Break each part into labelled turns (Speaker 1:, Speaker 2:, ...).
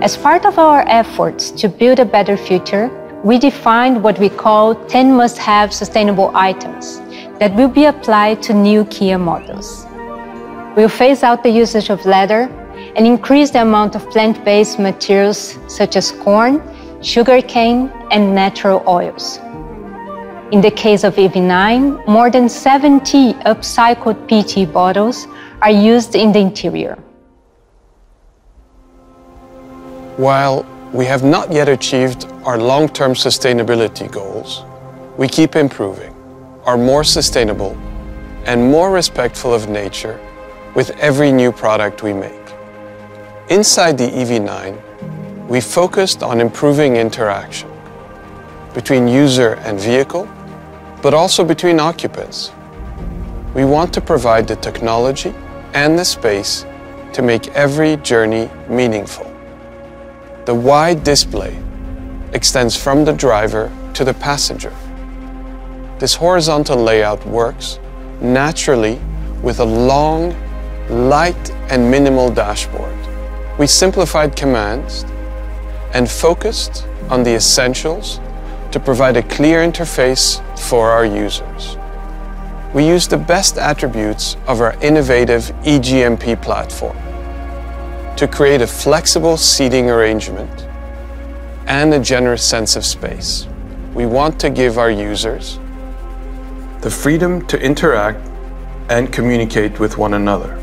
Speaker 1: As part of our efforts to build a better future, we defined what we call 10 must-have sustainable items that will be applied to new Kia models. We'll phase out the usage of leather and increase the amount of plant-based materials such as corn, sugarcane, and natural oils. In the case of EV9, more than 70 upcycled PET bottles are used in the interior.
Speaker 2: While we have not yet achieved our long-term sustainability goals, we keep improving, are more sustainable, and more respectful of nature with every new product we make. Inside the EV9, we focused on improving interaction between user and vehicle, but also between occupants. We want to provide the technology and the space to make every journey meaningful. The wide display extends from the driver to the passenger. This horizontal layout works naturally with a long, light and minimal dashboard. We simplified commands and focused on the essentials to provide a clear interface for our users. We use the best attributes of our innovative eGMP platform to create a flexible seating arrangement and a generous sense of space. We want to give our users the freedom to interact and communicate with one another.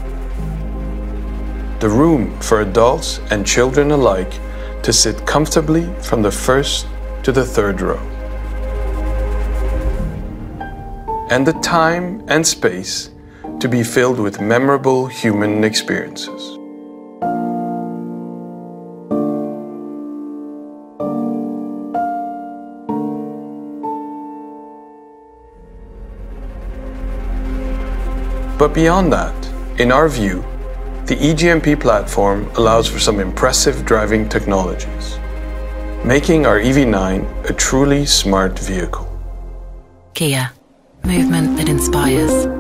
Speaker 2: The room for adults and children alike to sit comfortably from the first to the third row. And the time and space to be filled with memorable human experiences. But beyond that, in our view, the eGMP platform allows for some impressive driving technologies, making our EV9 a truly smart vehicle.
Speaker 3: Kia, movement that inspires.